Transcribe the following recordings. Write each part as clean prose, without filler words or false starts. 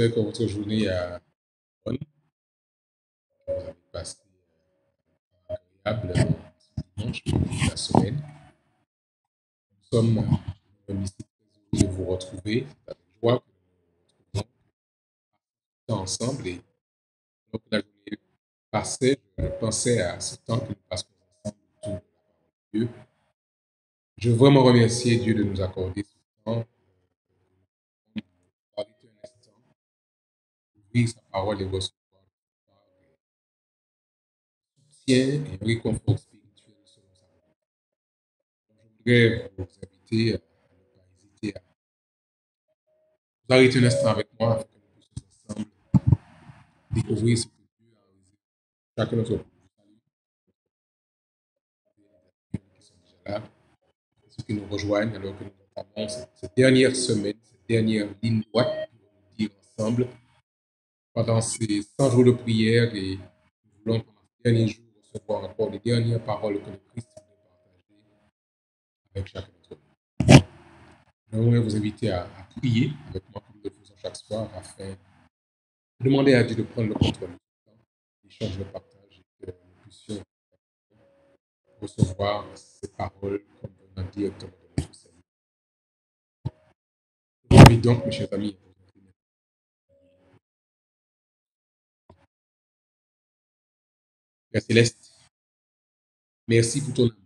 J'espère que votre journée a bonne. Vous avez passé un agréable dimanche pour la semaine. Nous sommes ici très heureux de vous retrouver. C'est avec joie que nous nous retrouvons ensemble. Et donc, la journée passée, je pensais à ce temps que nous passons ensemble autour de la parole de Dieu. Je veux vraiment remercier Dieu de nous accorder ce temps. Arrêter un instant, ouvrir sa parole et recevoir soutien et un réconfort spirituel selon sa parole. Je voudrais vous inviter à ne pas hésiter à vous arrêter un instant avec moi afin que nous puissions ensemble découvrir ce que Dieu a réalisé. Chacun notre groupe. Qui sont déjà là, ceux qui nous rejoignent alors que nous entamons cette dernière semaine, cette dernière ligne droite, nous allons dire ensemble pendant ces 100 jours de prière et nous voulons pendant ces derniers jours recevoir encore les dernières paroles que le Christ voulait partager avec chacun d'entre nous. J'aimerais vous inviter à prier avec moi comme nous le faisons chaque soir afin de demander à Dieu de prendre le contrôle du temps, d'échanger le partage et que nous puissions recevoir ces paroles comme venant directement de notre Seigneur. Je vous invite donc, mes chers amis, Père Céleste, merci pour ton amour.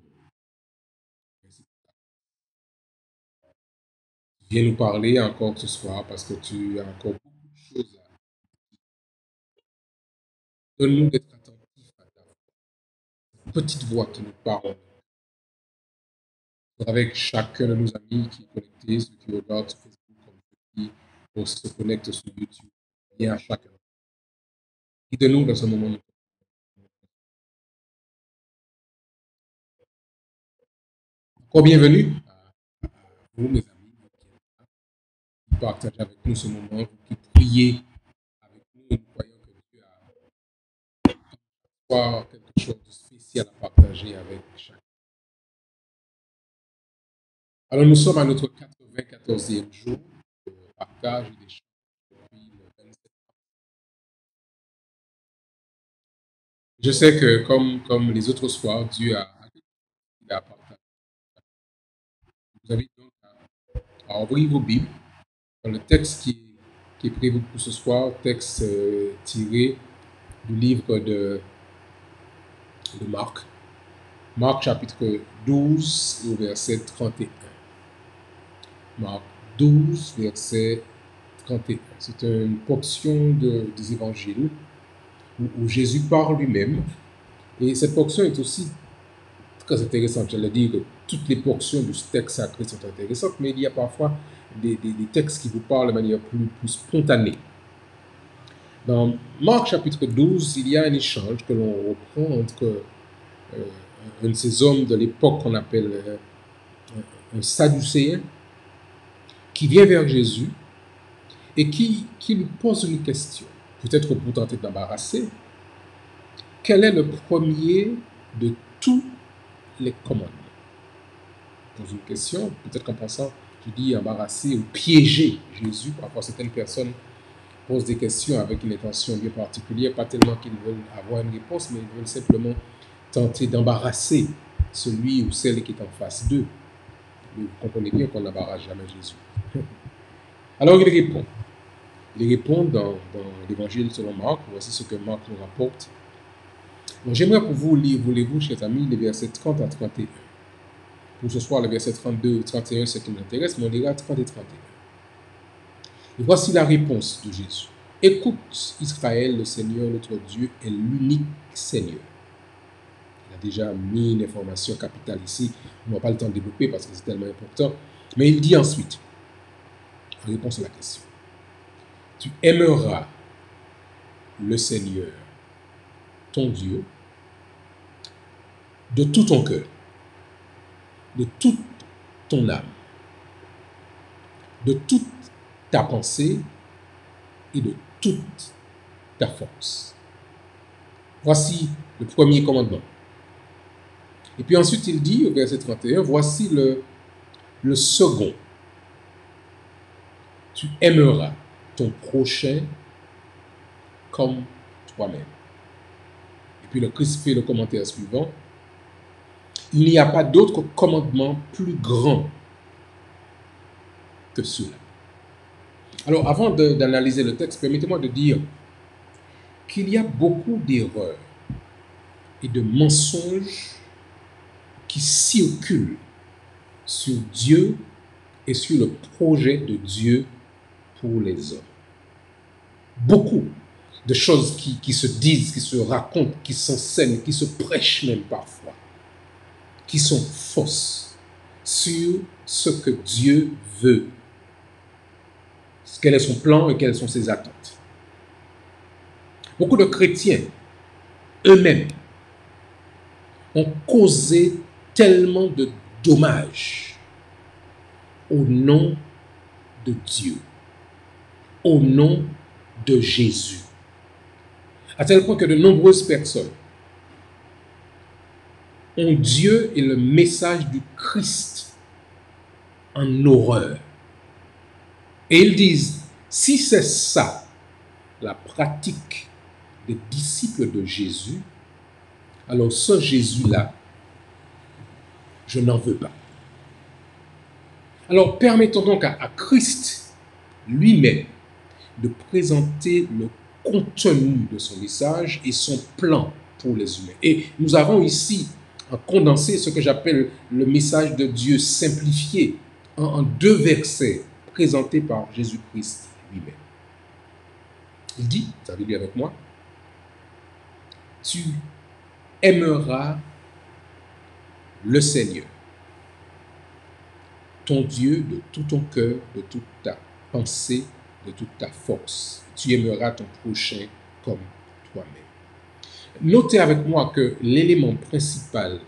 Merci. Tu viens nous parler encore ce soir parce que tu as encore beaucoup de choses à dire. Donne-nous d'être attentifs à ta petite voix qui nous parle. Avec chacun de nos amis qui est connecté, ceux qui regardent sur Facebook, comme ceux qui se connectent sur YouTube. Bien à chacun. Guide-nous dans ce moment. Encore bienvenue à vous, mes amis, qui partagez avec nous ce moment, qui priez avec nous. Nous croyons que Dieu a quelque chose de spécial à partager avec chacun. Alors, nous sommes à notre 94e jour de partage et d'échange depuis le 27. Je sais que, comme les autres soirs, Dieu a partagé. Vous avez donc à ouvrir vos Bibles dans le texte qui est prévu pour ce soir, texte tiré du livre de Marc. Marc chapitre 12 au verset 31. Marc 12, verset 31. C'est une portion des évangiles où Jésus parle lui-même. Et cette portion est aussi très intéressante. J'allais dire que toutes les portions du texte sacré sont intéressantes, mais il y a parfois des textes qui vous parlent de manière plus spontanée. Dans Marc chapitre 12, il y a un échange que l'on reprend entre un de ces hommes de l'époque qu'on appelle un sadducéen, qui vient vers Jésus et qui lui pose une question, peut-être pour tenter de l'embarrasser. Quel est le premier de tous les commandements? Pose une question, peut-être qu'en pensant, je dis embarrasser ou piéger Jésus. Parfois, certaines personnes posent des questions avec une intention bien particulière, pas tellement qu'ils veulent avoir une réponse, mais ils veulent simplement tenter d'embarrasser celui ou celle qui est en face d'eux. Mais vous comprenez bien qu'on n'embarrasse jamais Jésus. Alors il répond. Il répond dans l'évangile selon Marc. Voici ce que Marc nous rapporte. Donc j'aimerais pour vous lire, voulez-vous, chers amis, les versets 30 à 31. Pour ce soir, les versets 32 et 31, c'est ce qui nous intéresse, mais on lira 30 et 31. Et voici la réponse de Jésus. Écoute, Israël, le Seigneur, notre Dieu, est l'unique Seigneur. Il a déjà mis une information capitale ici. On n'a pas le temps de développer parce que c'est tellement important. Mais il dit ensuite, en réponse à la question, tu aimeras le Seigneur, ton Dieu, de tout ton cœur, de toute ton âme, de toute ta pensée et de toute ta force. Voici le premier commandement. Et puis ensuite il dit au verset 31, voici le second. Tu aimeras ton prochain comme toi-même. Et puis le Christ fait le commentaire suivant. Il n'y a pas d'autre commandement plus grand que cela. Alors, avant d'analyser le texte, permettez-moi de dire qu'il y a beaucoup d'erreurs et de mensonges qui circulent sur Dieu et sur le projet de Dieu pour les hommes. Beaucoup de choses qui se disent, qui se racontent, qui s'enseignent, qui se prêchent même parfois, qui sont fausses sur ce que Dieu veut, quel est son plan et quelles sont ses attentes. Beaucoup de chrétiens eux-mêmes ont causé tellement de dommages au nom de Dieu, au nom de Jésus, à tel point que de nombreuses personnes ont Dieu et le message du Christ en horreur. Et ils disent, si c'est ça, la pratique des disciples de Jésus, alors ce Jésus-là, je n'en veux pas. Alors permettons donc à Christ lui-même de présenter le contenu de son message et son plan pour les humains. Et nous avons ici condensé ce que j'appelle le message de Dieu simplifié en 2 versets présentés par Jésus-Christ lui-même. Il dit, vous avez lu avec moi, tu aimeras le Seigneur, ton Dieu, de tout ton cœur, de toute ta pensée, de toute ta force. Tu aimeras ton prochain comme toi-même. Notez avec moi que l'élément principal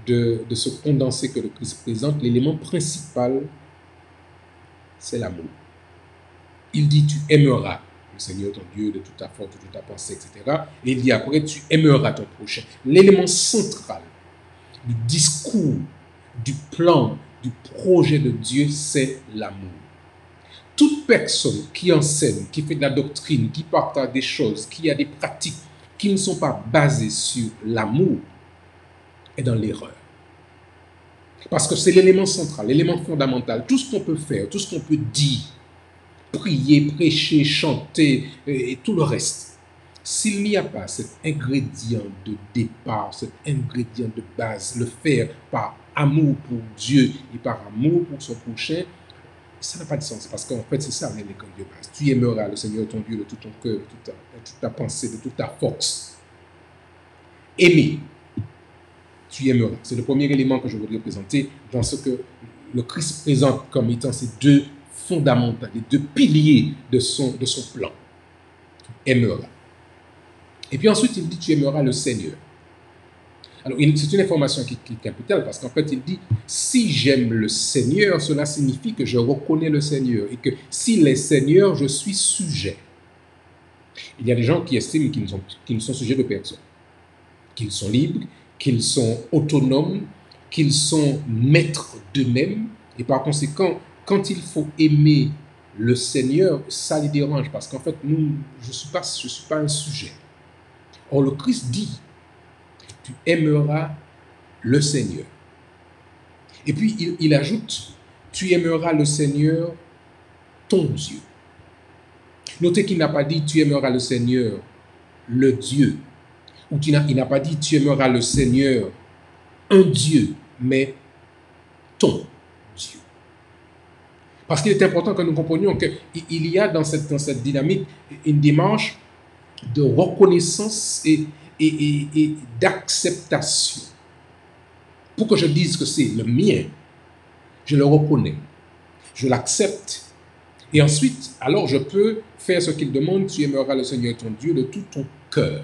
de ce condensé que le Christ présente, l'élément principal, c'est l'amour. Il dit, tu aimeras le Seigneur ton Dieu de toute ta force, de toute ta pensée, etc. Et il dit après, tu aimeras ton prochain. L'élément central du discours, du plan, du projet de Dieu, c'est l'amour. Toute personne qui enseigne, qui fait de la doctrine, qui partage des choses, qui a des pratiques qui ne sont pas basées sur l'amour, est dans l'erreur. Parce que c'est l'élément central, l'élément fondamental. Tout ce qu'on peut faire, tout ce qu'on peut dire, prier, prêcher, chanter et tout le reste, s'il n'y a pas cet ingrédient de départ, cet ingrédient de base, le faire par amour pour Dieu et par amour pour son prochain, ça n'a pas de sens. Parce qu'en fait, c'est ça l'élément de base. Tu aimeras le Seigneur ton Dieu de tout ton cœur, de toute ta pensée, de toute ta force. Aimer. Tu aimeras. C'est le premier élément que je voudrais présenter dans ce que le Christ présente comme étant ces 2 fondamentaux, les 2 piliers de son plan. Tu aimeras. Et puis ensuite, il dit, tu aimeras le Seigneur. Alors, c'est une information qui est capitale parce qu'en fait, il dit, si j'aime le Seigneur, cela signifie que je reconnais le Seigneur et que s'il est Seigneur, je suis sujet. Il y a des gens qui estiment qu'ils ne sont sujets de personne, qu'ils sont libres, qu'ils sont autonomes, qu'ils sont maîtres d'eux-mêmes. Et par conséquent, quand il faut aimer le Seigneur, ça les dérange parce qu'en fait, je ne suis pas un sujet. Or, le Christ dit, tu aimeras le Seigneur. Et puis, il ajoute, tu aimeras le Seigneur, ton Dieu. Notez qu'il n'a pas dit, tu aimeras le Seigneur, le Dieu. Ou il n'a pas dit, tu aimeras le Seigneur, un Dieu, mais ton Dieu. Parce qu'il est important que nous comprenions qu'il y a dans cette dynamique une démarche de reconnaissance et d'acceptation. Pour que je dise que c'est le mien, je le reconnais, je l'accepte. Et ensuite, alors je peux faire ce qu'il demande, tu aimeras le Seigneur ton Dieu de tout ton cœur.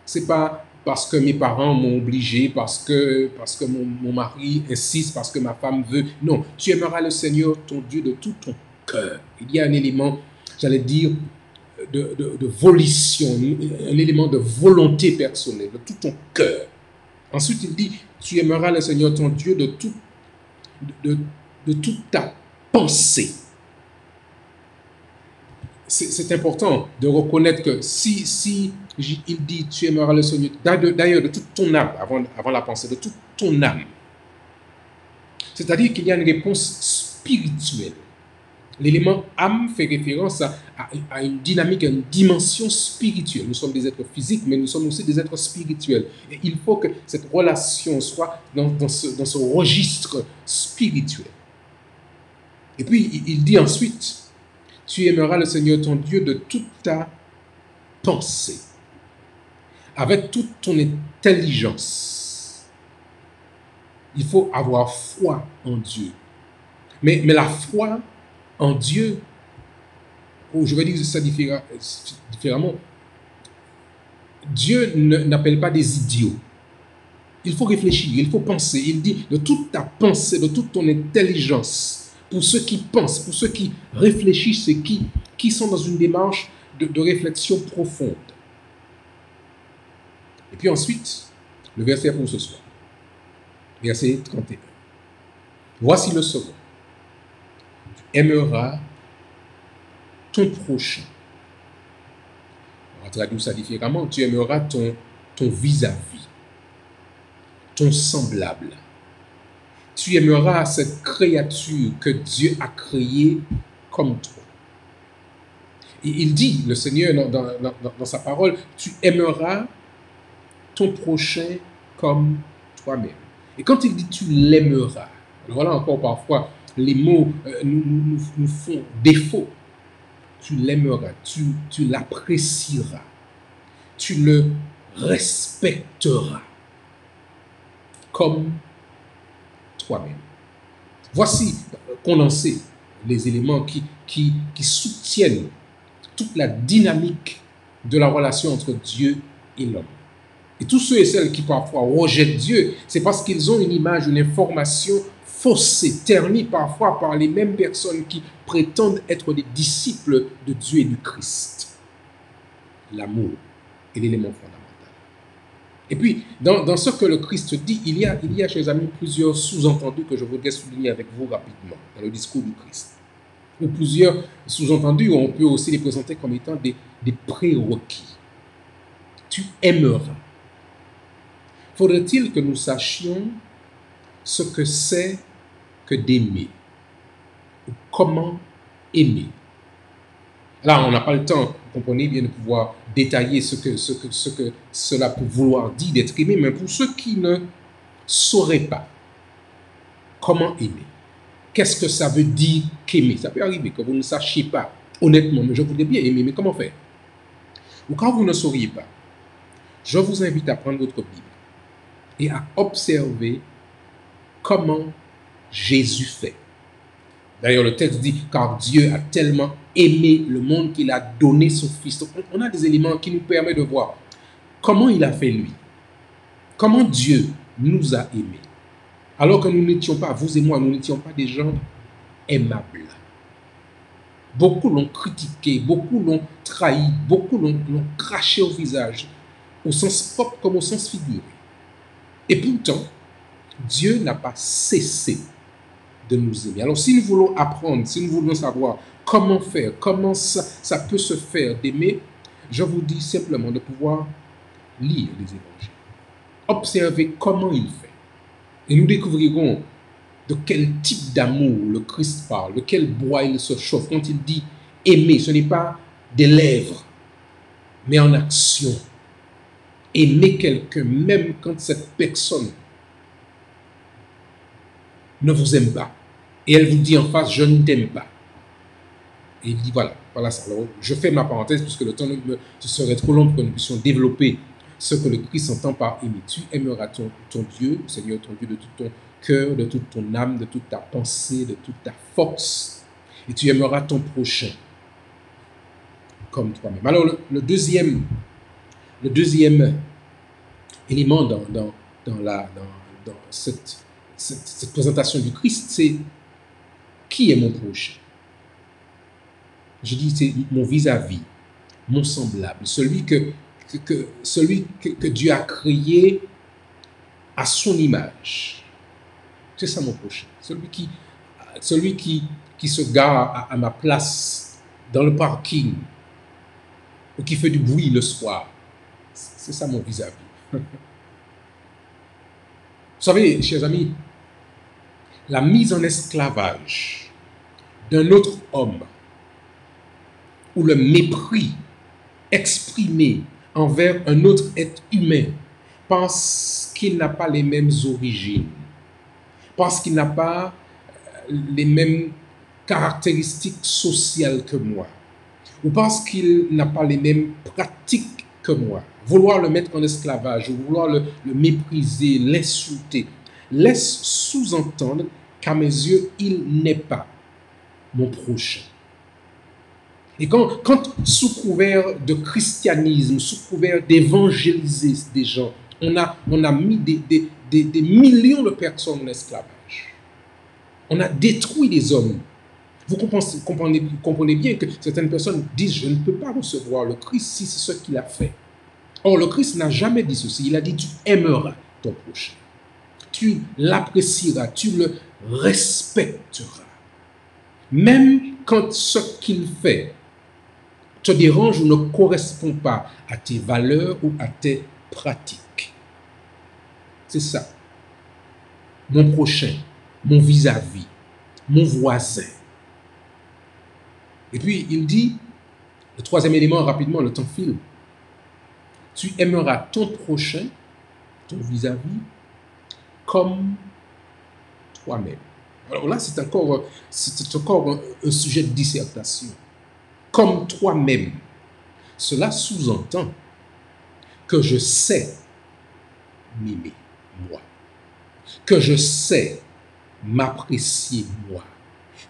C'est pas parce que mes parents m'ont obligé, parce que mon mari insiste, parce que ma femme veut. Non, tu aimeras le Seigneur ton Dieu de tout ton cœur. Il y a un élément, j'allais dire, de volition, un élément de volonté personnelle, de tout ton cœur. Ensuite, il dit, tu aimeras le Seigneur ton Dieu de toute ta pensée. c'est important de reconnaître que si il dit tu aimeras le Seigneur, d'ailleurs de toute ton âme, avant la pensée, de toute ton âme, c'est-à-dire qu'il y a une réponse spirituelle. L'élément âme fait référence à une dynamique, à une dimension spirituelle. Nous sommes des êtres physiques, mais nous sommes aussi des êtres spirituels. Et il faut que cette relation soit dans ce registre spirituel. Et puis, il dit ensuite, tu aimeras le Seigneur ton Dieu de toute ta pensée, avec toute ton intelligence. Il faut avoir foi en Dieu. Mais la foi en Dieu, ou je vais dire ça différemment, Dieu n'appelle pas des idiots. Il faut réfléchir, il faut penser. Il dit de toute ta pensée, de toute ton intelligence, pour ceux qui pensent, pour ceux qui réfléchissent et qui sont dans une démarche de réflexion profonde. Et puis ensuite, le verset pour ce soir, verset 31. Voici le second. Tu aimeras ton prochain. On va traduire ça différemment. Tu aimeras ton vis-à-vis, ton semblable. Tu aimeras cette créature que Dieu a créée comme toi. Et il dit, le Seigneur, dans sa parole, tu aimeras ton prochain comme toi-même. Et quand il dit tu l'aimeras, alors voilà encore parfois les mots nous font défaut. Tu l'aimeras, tu l'apprécieras, tu le respecteras comme toi-même. Voici condensé les éléments qui soutiennent toute la dynamique de la relation entre Dieu et l'homme. Et tous ceux et celles qui parfois rejettent Dieu, c'est parce qu'ils ont une image, une information faussée, ternie parfois par les mêmes personnes qui prétendent être des disciples de Dieu et du Christ. L'amour est l'élément fondamental. Et puis, dans ce que le Christ dit, il y a, chers amis, plusieurs sous-entendus que je voudrais souligner avec vous rapidement dans le discours du Christ. Ou plusieurs sous-entendus, on peut aussi les présenter comme étant des prérequis. Tu aimeras. Faudrait-il que nous sachions ce que c'est que d'aimer, ou comment aimer. Là, on n'a pas le temps, vous comprenez bien, de pouvoir détailler ce que cela peut vouloir dire d'être aimé, mais pour ceux qui ne sauraient pas comment aimer, qu'est-ce que ça veut dire qu'aimer? Ça peut arriver que vous ne sachiez pas, honnêtement, mais je voudrais bien aimer, mais comment faire? Ou quand vous ne sauriez pas, je vous invite à prendre votre Bible et à observer comment Jésus fait. D'ailleurs, le texte dit, car Dieu a tellement aimé le monde qu'il a donné son Fils. Donc, on a des éléments qui nous permettent de voir comment il a fait lui. Comment Dieu nous a aimés. Alors que nous n'étions pas, vous et moi, nous n'étions pas des gens aimables. Beaucoup l'ont critiqué, beaucoup l'ont trahi, beaucoup l'ont craché au visage, au sens propre comme au sens figuré. Et pourtant, Dieu n'a pas cessé de nous aimer. Alors, si nous voulons apprendre, si nous voulons savoir comment faire, comment ça peut se faire d'aimer, je vous dis simplement de pouvoir lire les évangiles. Observer comment il fait. Et nous découvrirons de quel type d'amour le Christ parle, de quel bois il se chauffe. Quand il dit aimer, ce n'est pas des lèvres, mais en action. Aimer quelqu'un, même quand cette personne ne vous aime pas. Et elle vous dit en face, je ne t'aime pas. Et il dit, voilà ça. Alors, je fais ma parenthèse puisque le temps ce serait trop long pour que nous puissions développer ce que le Christ entend par aimer. Tu aimeras ton Dieu, Seigneur ton Dieu, de tout ton cœur, de toute ton âme, de toute ta pensée, de toute ta force. Et tu aimeras ton prochain comme toi-même. Alors, le deuxième élément dans cette présentation du Christ, c'est qui est mon prochain? Je dis, c'est mon vis-à-vis, mon semblable, celui que Dieu a créé à son image. C'est ça mon prochain. Celui qui se gare à ma place dans le parking ou qui fait du bruit le soir. C'est ça mon vis-à-vis. Vous savez, chers amis, la mise en esclavage d'un autre homme ou le mépris exprimé envers un autre être humain parce qu'il n'a pas les mêmes origines, parce qu'il n'a pas les mêmes caractéristiques sociales que moi, ou parce qu'il n'a pas les mêmes pratiques que moi, vouloir le mettre en esclavage ou vouloir le mépriser, l'insulter, laisse sous-entendre qu'à mes yeux, il n'est pas mon prochain. Et quand sous couvert de christianisme, sous couvert d'évangéliser des gens, on a mis des millions de personnes en esclavage. On a détruit des hommes. Vous comprenez bien que certaines personnes disent « Je ne peux pas recevoir le Christ si c'est ce qu'il a fait ». Or, le Christ n'a jamais dit ceci. Il a dit « Tu aimeras ton prochain. Tu l'apprécieras, tu le respecteras. Même quand ce qu'il fait te dérange ou ne correspond pas à tes valeurs ou à tes pratiques. » C'est ça. Mon prochain, mon vis-à-vis, mon voisin. Et puis, il dit, le troisième élément, rapidement, le temps file. Tu aimeras ton prochain, ton vis-à-vis, comme toi-même. Alors là, c'est encore un sujet de dissertation. Comme toi-même. Cela sous-entend que je sais m'aimer, moi. Que je sais m'apprécier, moi.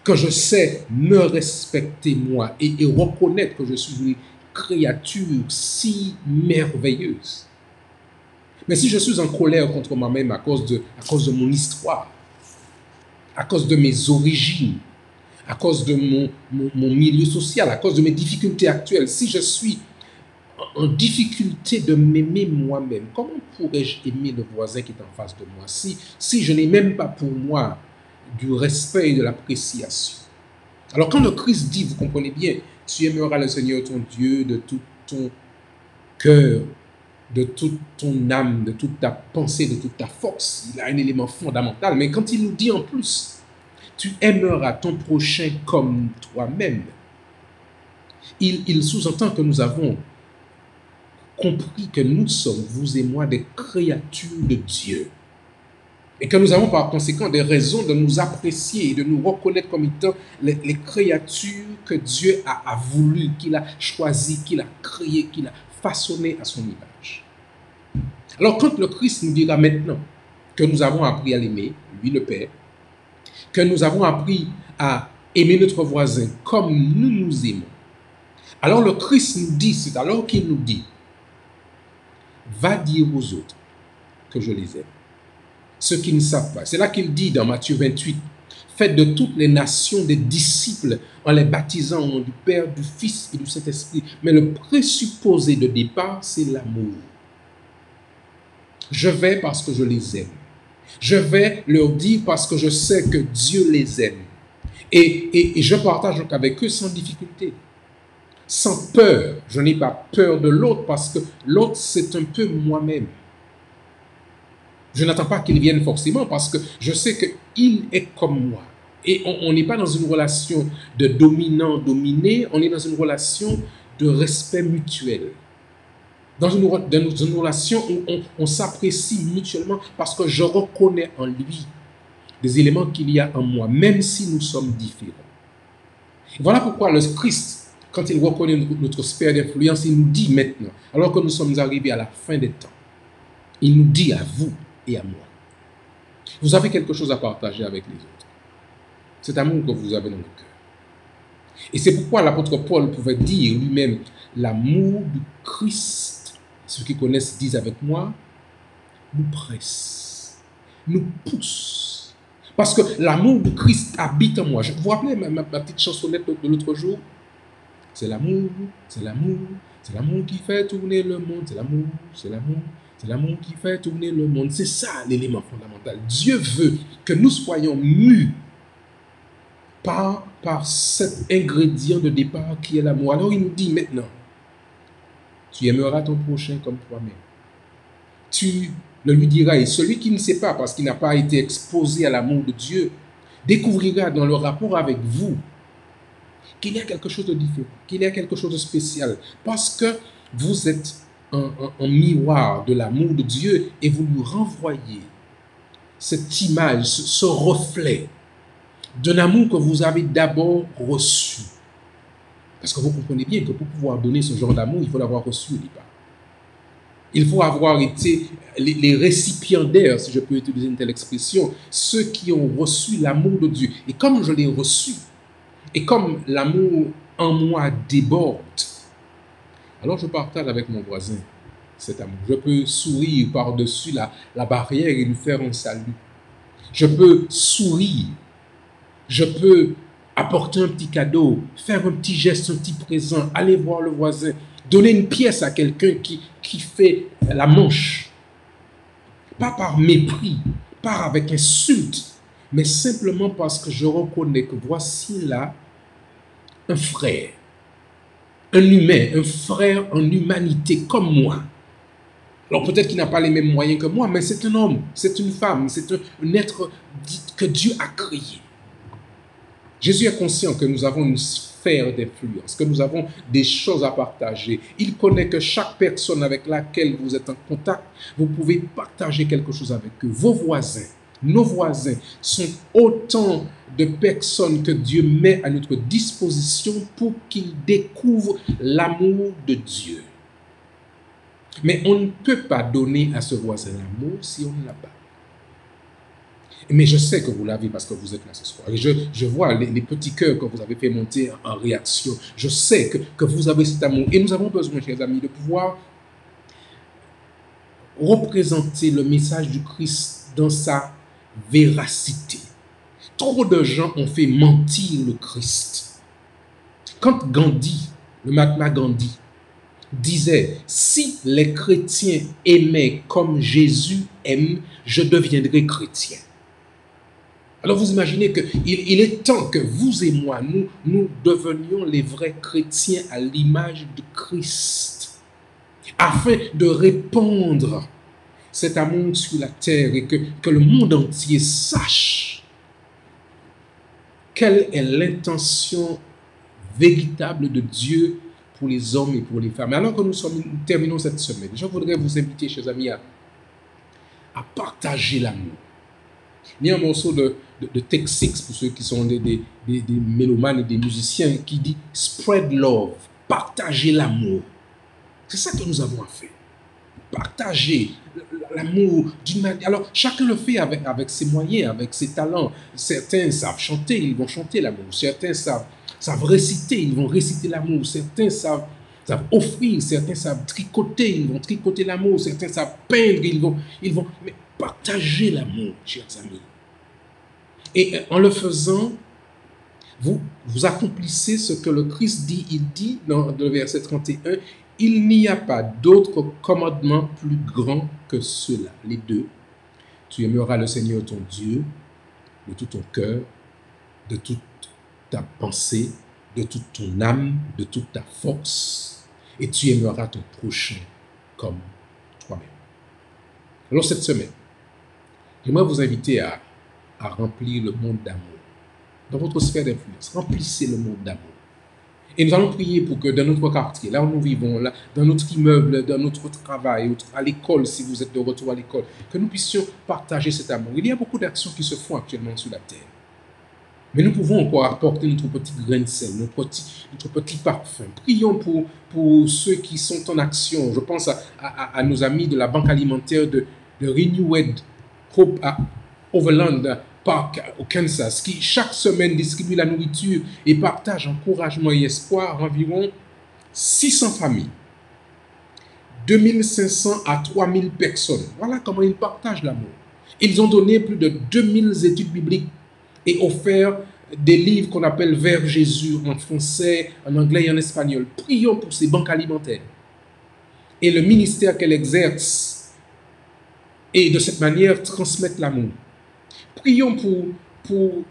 Que je sais me respecter, moi. Et reconnaître que je suis une créature si merveilleuse. Mais si je suis en colère contre moi-même à cause de mon histoire, à cause de mes origines, à cause de mon milieu social, à cause de mes difficultés actuelles, si je suis en difficulté de m'aimer moi-même, comment pourrais-je aimer le voisin qui est en face de moi si je n'ai même pas pour moi du respect et de l'appréciation? Alors quand le Christ dit, vous comprenez bien, tu aimeras le Seigneur ton Dieu de tout ton cœur, de toute ton âme, de toute ta pensée, de toute ta force, il a un élément fondamental. Mais quand il nous dit en plus, tu aimeras ton prochain comme toi-même, il sous-entend que nous avons compris que nous sommes, vous et moi, des créatures de Dieu. Et que nous avons par conséquent des raisons de nous apprécier et de nous reconnaître comme étant les créatures que Dieu a voulu, qu'il a choisi, qu'il a créé, qu'il a façonné à son image. Alors quand le Christ nous dira maintenant que nous avons appris à l'aimer, lui le Père, que nous avons appris à aimer notre voisin comme nous nous aimons, alors le Christ nous dit, c'est alors qu'il nous dit, va dire aux autres que je les aime. Ceux qui ne savent pas. C'est là qu'il dit dans Matthieu 28, faites de toutes les nations des disciples en les baptisant au nom du Père, du Fils et du Saint-Esprit. Mais le présupposé de départ, c'est l'amour. Je vais parce que je les aime. Je vais leur dire parce que je sais que Dieu les aime. Et je partage donc avec eux sans difficulté. Sans peur. Je n'ai pas peur de l'autre parce que l'autre, c'est un peu moi-même. Je n'attends pas qu'il vienne forcément parce que je sais qu'il est comme moi. Et on n'est pas dans une relation de dominant-dominé, on est dans une relation de respect mutuel. Dans une relation où on s'apprécie mutuellement parce que je reconnais en lui des éléments qu'il y a en moi, même si nous sommes différents. Voilà pourquoi le Christ, quand il reconnaît notre sphère d'influence, il nous dit maintenant, alors que nous sommes arrivés à la fin des temps, il nous dit à vous et à moi, vous avez quelque chose à partager avec les autres. Cet amour que vous avez dans le cœur. Et c'est pourquoi l'apôtre Paul pouvait dire lui-même, l'amour du Christ, ceux qui connaissent disent avec moi, nous presse, nous pousse. Parce que l'amour du Christ habite en moi. Vous vous rappelez ma petite chansonnette de l'autre jour? C'est l'amour, c'est l'amour, c'est l'amour qui fait tourner le monde, c'est l'amour, c'est l'amour. C'est l'amour qui fait tourner le monde. C'est ça l'élément fondamental. Dieu veut que nous soyons mus par cet ingrédient de départ qui est l'amour. Alors il nous dit maintenant, tu aimeras ton prochain comme toi-même. Tu le lui diras, et celui qui ne sait pas, parce qu'il n'a pas été exposé à l'amour de Dieu, découvrira dans le rapport avec vous qu'il y a quelque chose de différent, qu'il y a quelque chose de spécial, parce que vous êtes un miroir de l'amour de Dieu et vous lui renvoyez cette image, ce reflet d'un amour que vous avez d'abord reçu. Parce que vous comprenez bien que pour pouvoir donner ce genre d'amour, il faut l'avoir reçu au départ. Il faut avoir été les récipiendaires, si je peux utiliser une telle expression, ceux qui ont reçu l'amour de Dieu. Et comme je l'ai reçu, et comme l'amour en moi déborde, alors je partage avec mon voisin cet amour. Je peux sourire par-dessus la barrière et lui faire un salut. Je peux sourire. Je peux apporter un petit cadeau, faire un petit geste, un petit présent, aller voir le voisin, donner une pièce à quelqu'un qui fait la manche. Pas par mépris, pas avec insulte, mais simplement parce que je reconnais que voici là un frère, un humain, un frère en humanité comme moi. Alors peut-être qu'il n'a pas les mêmes moyens que moi, mais c'est un homme, c'est une femme, c'est un être que Dieu a créé. Jésus est conscient que nous avons une sphère d'influence, que nous avons des choses à partager. Il connaît que chaque personne avec laquelle vous êtes en contact, vous pouvez partager quelque chose avec eux. Vos voisins, nos voisins sont autant de personnes que Dieu met à notre disposition pour qu'ils découvrent l'amour de Dieu. Mais on ne peut pas donner à ce voisin l'amour si on ne l'a pas. Mais je sais que vous l'avez parce que vous êtes là ce soir. Et je vois les petits cœurs que vous avez fait monter en réaction. Je sais que vous avez cet amour. Et nous avons besoin, chers amis, de pouvoir représenter le message du Christ dans sa véracité. Trop de gens ont fait mentir le Christ. Quand Gandhi, le Mahatma Gandhi, disait « Si les chrétiens aimaient comme Jésus aime, je deviendrai chrétien. » Alors vous imaginez qu'il est temps que vous et moi, nous devenions les vrais chrétiens à l'image de Christ, afin de répandre cet amour sur la terre et que le monde entier sache quelle est l'intention véritable de Dieu pour les hommes et pour les femmes. Alors que nous terminons cette semaine, je voudrais vous inviter, chers amis, à partager l'amour. Il y a un morceau de Take Six, pour ceux qui sont des mélomanes et des musiciens, qui dit « Spread love », partager l'amour. C'est ça que nous avons à faire. Partager l'amour d'une manière. Alors, chacun le fait avec ses moyens, avec ses talents. Certains savent chanter, ils vont chanter l'amour. Certains savent réciter, ils vont réciter l'amour. Certains savent offrir, certains savent tricoter, ils vont tricoter l'amour. Certains savent peindre, ils vont mais partager l'amour, chers amis. Et en le faisant, vous accomplissez ce que le Christ dit. Il dit dans le verset 31, « Il n'y a pas d'autre commandement plus grand que cela. » Les deux. Tu aimeras le Seigneur ton Dieu de tout ton cœur, de toute ta pensée, de toute ton âme, de toute ta force, et tu aimeras ton prochain comme toi-même. Alors cette semaine, j'aimerais vous inviter à remplir le monde d'amour. Dans votre sphère d'influence, remplissez le monde d'amour. Et nous allons prier pour que dans notre quartier, là où nous vivons, là, dans notre immeuble, dans notre travail, à l'école, si vous êtes de retour à l'école, que nous puissions partager cet amour. Il y a beaucoup d'actions qui se font actuellement sur la terre. Mais nous pouvons encore apporter notre petit grain de sel, notre petit parfum. Prions pour ceux qui sont en action. Je pense à nos amis de la Banque alimentaire de Renewed Hope à Overland Park au Kansas, qui chaque semaine distribue la nourriture et partage encouragement et espoir à environ 600 familles. 2500 à 3000 personnes. Voilà comment ils partagent l'amour. Ils ont donné plus de 2000 études bibliques et offert des livres qu'on appelle Vers Jésus en français, en anglais et en espagnol. Prions pour ces banques alimentaires et le ministère qu'elles exercent et de cette manière transmettre l'amour. Prions pour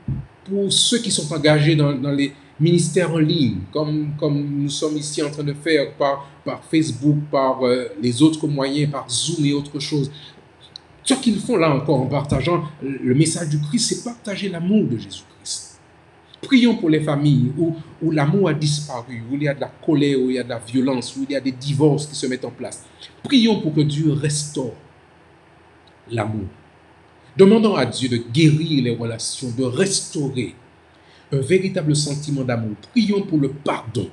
pour ceux qui sont engagés dans les ministères en ligne, comme nous sommes ici en train de faire par Facebook, par les autres moyens, par Zoom et autres choses. Ce qu'ils font là encore en partageant le message du Christ, c'est partager l'amour de Jésus-Christ. Prions pour les familles où l'amour a disparu, où il y a de la colère, où il y a de la violence, où il y a des divorces qui se mettent en place. Prions pour que Dieu restaure l'amour. Demandons à Dieu de guérir les relations, de restaurer un véritable sentiment d'amour. Prions pour le pardon,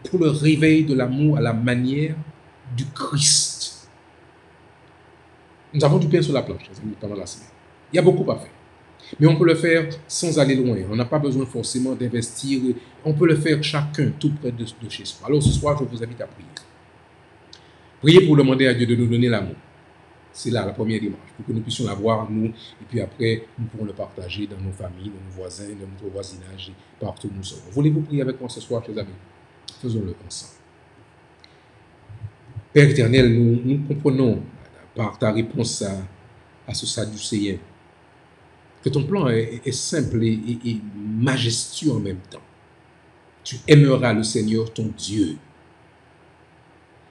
pour le réveil de l'amour à la manière du Christ. Nous avons du pain sur la planche pendant la semaine. Il y a beaucoup à faire. Mais on peut le faire sans aller loin. On n'a pas besoin forcément d'investir. On peut le faire chacun tout près de chez soi. Alors ce soir, je vous invite à prier. Priez pour demander à Dieu de nous donner l'amour. C'est là la première démarche, pour que nous puissions l'avoir, nous, et puis après, nous pourrons le partager dans nos familles, dans nos voisins, dans notre voisinage, et partout où nous sommes. Voulez-vous prier avec moi ce soir, chers amis? Faisons-le ensemble. Père éternel, nous comprenons par ta réponse à ce Sadducéen que ton plan est simple et majestueux en même temps. Tu aimeras le Seigneur ton Dieu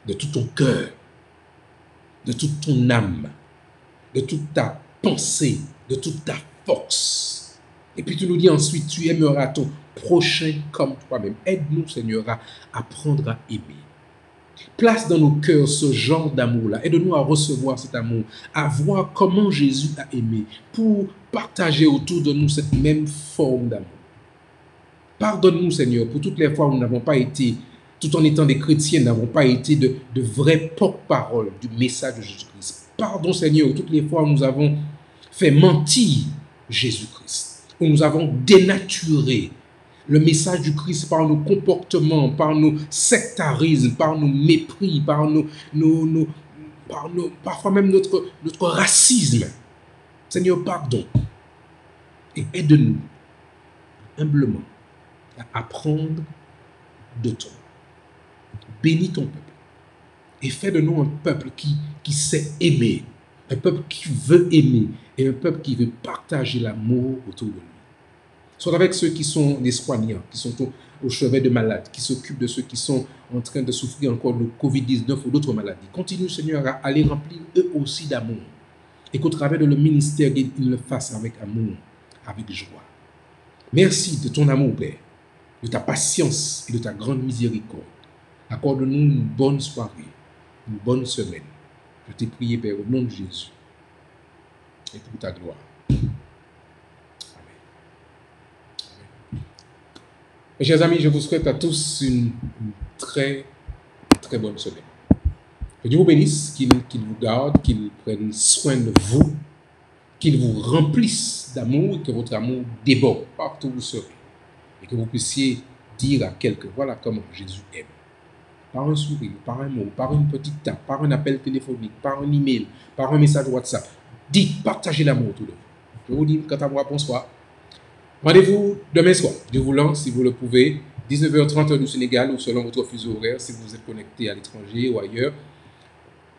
de tout ton cœur, de toute ton âme, de toute ta pensée, de toute ta force. Et puis tu nous dis ensuite, tu aimeras ton prochain comme toi-même. Aide-nous, Seigneur, à apprendre à aimer. Place dans nos cœurs ce genre d'amour-là. Aide-nous à recevoir cet amour, à voir comment Jésus a aimé, pour partager autour de nous cette même forme d'amour. Pardonne-nous, Seigneur, pour toutes les fois où nous n'avons pas été, tout en étant des chrétiens, n'avons pas été de vrais porte-parole du message de Jésus-Christ. Pardon, Seigneur, toutes les fois où nous avons fait mentir Jésus-Christ, où nous avons dénaturé le message du Christ par nos comportements, par nos sectarismes, par nos mépris, parfois même notre racisme. Seigneur, pardon. Et aide-nous humblement à apprendre de toi. Bénis ton peuple et fais de nous un peuple qui sait aimer, un peuple qui veut aimer et un peuple qui veut partager l'amour autour de lui. Soit avec ceux qui sont des soignants, qui sont au chevet de malades, qui s'occupent de ceux qui sont en train de souffrir encore de Covid-19 ou d'autres maladies. Continue, Seigneur, à les remplir eux aussi d'amour. Et qu'au travers de le ministère, ils le fassent avec amour, avec joie. Merci de ton amour, Père, de ta patience et de ta grande miséricorde. Accorde-nous une bonne soirée, une bonne semaine. Je t'ai prié, Père, au nom de Jésus et pour ta gloire. Mes chers amis, je vous souhaite à tous une très, très bonne semaine. Que Dieu vous bénisse, qu'il vous garde, qu'il prenne soin de vous, qu'il vous remplisse d'amour et que votre amour déborde partout où vous serez. Et que vous puissiez dire à quelqu'un, voilà comment Jésus aime. Par un sourire, par un mot, par une petite tape, par un appel téléphonique, par un email, par un message WhatsApp. Dites, partagez l'amour autour de vous. Je vous dis, quant à moi, bonsoir. Rendez-vous demain soir, Dieu voulant, si vous le pouvez, 19h30 du Sénégal ou selon votre fuseau horaire, si vous êtes connecté à l'étranger ou ailleurs.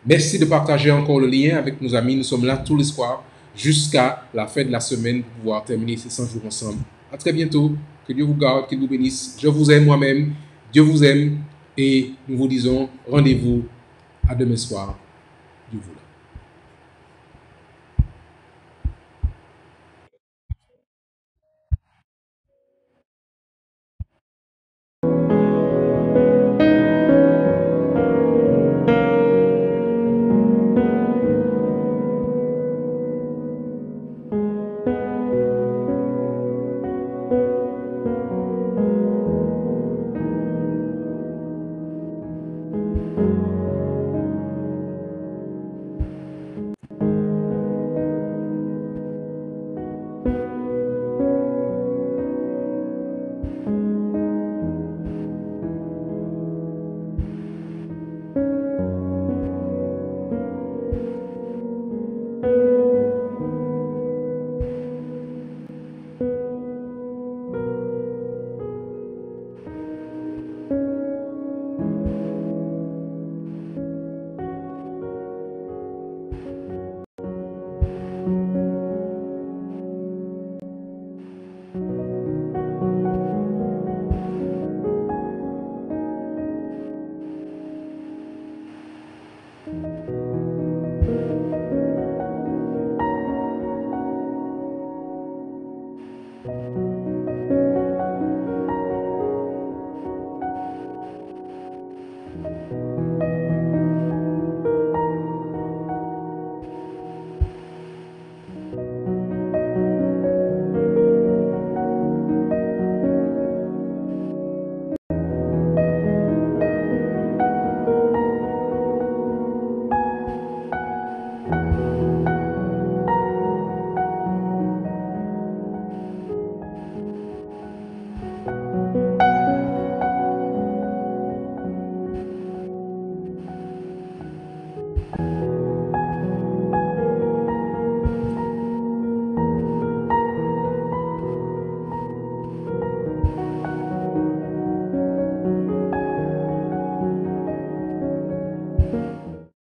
Merci de partager encore le lien avec nos amis. Nous sommes là tous les soirs jusqu'à la fin de la semaine pour pouvoir terminer ces 100 jours ensemble. À très bientôt. Que Dieu vous garde, qu'il vous bénisse. Je vous aime moi-même. Dieu vous aime. Et nous vous disons rendez-vous à demain soir. Dieu voulant.